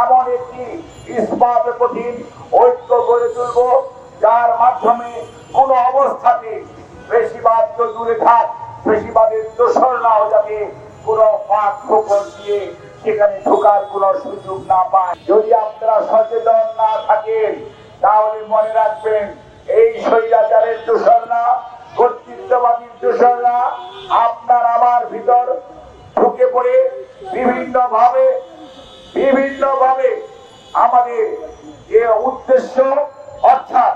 এমন একটি ইস্পাত কঠিন ঐক্য গড়ে তুলব, যার মাধ্যমে কোন অবস্থাতে বেশিবাদ তো দূরে থাক, বেশিবাদের দোসররাও যাতে কোন ফাঁক ফোকর দিয়ে সেখানে ঢোকার কোন সুযোগ না পায়। যদি আপনারা সচেতন না থাকেন তাহলে মনে রাখবেন, এই স্বৈরাচারের দোসররা, কর্তৃত্ববাদীর দোসররা আপনার আমার ভিতর ঢুকে পড়ে বিভিন্ন ভাবে আমাদের যে উদ্দেশ্য, অর্থাৎ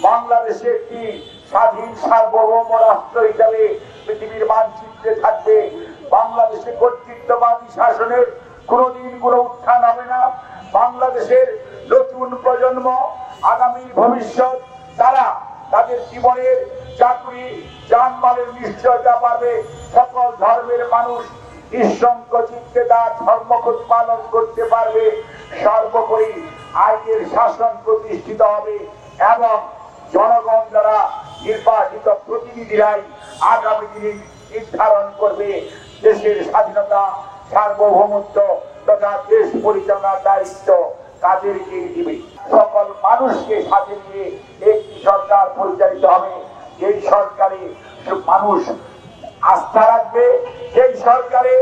বাংলাদেশে একটি স্বাধীন সার্বভৌম রাষ্ট্র হিসাবে পৃথিবীর মানচিত্রে থাকবে, বাংলাদেশে কর্তৃত্ববাদী শাসনের কোনদিন কোনো উত্থান হবে না। বাংলাদেশের নতুন প্রজন্ম, আগামী ভবিষ্যৎ, তারা তাদের জীবনের চাকরি জানমালের নিশ্চয়তা পাবে। সকল ধর্মের মানুষ নিঃসংকোচিতে তার ধর্ম প্রতিপালন করতে পারবে। সর্বোপরি আইনের শাসন প্রতিষ্ঠিত হবে এবং জনগণ দ্বারা নির্বাচিত প্রতিনিধিরাই আগামী দিনে নির্ধারণ করবে দেশের স্বাধীনতা, সার্বভৌমত্ব তথা দেশ পরিচালনার দায়িত্ব কাদেরকে দিবে। সকল মানুষকে সাথে নিয়ে একটি সরকার পরিচালিত হবে। এই সরকারে মানুষ আস্থা রাখবে, এই সরকারে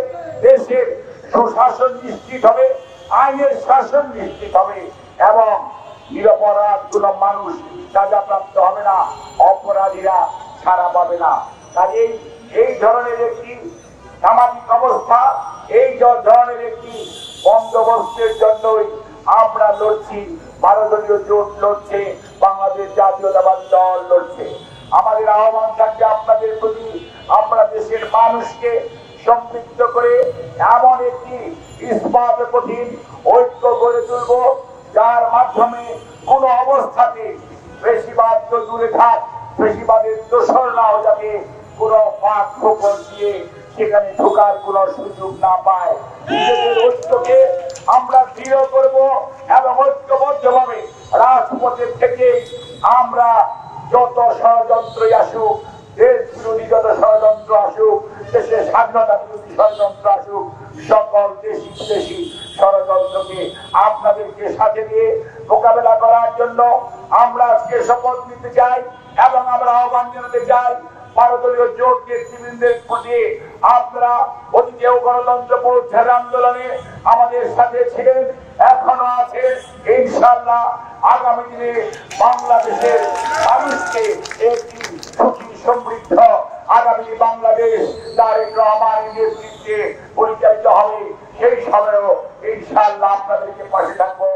দেশের সুশাসন নিশ্চিত হবে, আইনের শাসন নিশ্চিত হবে এবং নিরপরাধ কোন মানুষ সাজাপ্রাপ্ত হবে না, অপরাধীরা ছাড়া পাবে না। কাজেই এই ধরনের একটি সামাজিক অবস্থা, এই ধরনের একটি বন্দোবস্তের জন্যই আমরা লড়ছি। 12 দলীয় জোট লড়ছে, বাংলাদেশ জাতীয়তাবাদী দল লড়ছে। আমাদের আহ্বান থাকবে আপনাদের প্রতি, আমরা দেশের মানুষকে সম্পৃক্ত করে এমন একটি ইস্পাত কঠিন ঐক্য গড়ে তুলব, যার মাধ্যমে কোন অবস্থাতে বেশিবাদ তো দূরে থাক, বেশিবাদের দোসররাও যাতে কোন ফাঁক ফোকর দিয়ে সেখানে ঢোকার কোন সুযোগ না পায়। নিজেদের ঐক্যকে আমরা দৃঢ় করব এবং ঐক্যবদ্ধভাবে রাজপথের থেকে আমরা যত ষড়যন্ত্রই আসুক, দেশ বিরোধী যত ষড়যন্ত্র আসুক, দেশের স্বাধীনতা বিরোধী ষড়যন্ত্র আসুক, সকল দেশি বিদেশি ষড়যন্ত্রকে আপনাদেরকে সাথে নিয়ে মোকাবেলা করার জন্য আমরা আজকে শপথ নিতে চাই এবং আমরা আহ্বান জানাতে চাই 12 দলীয় জোট নেতৃবৃন্দের প্রতি। আপনারা অতীতেও গণতন্ত্র পুনরুদ্ধার আন্দোলনে আমাদের সাথে ছিলেন, এখনো আছেন। ইনশাআল্লাহ আগামী দিনে বাংলাদেশের মানুষকে একটি সুখী সমৃদ্ধ আগামী বাংলাদেশ তারেক রহমানের নেতৃত্বে পরিচালিত হবে। সেই সময়ও ইনশাআল্লাহ আপনাদেরকে পাশে থাকবো।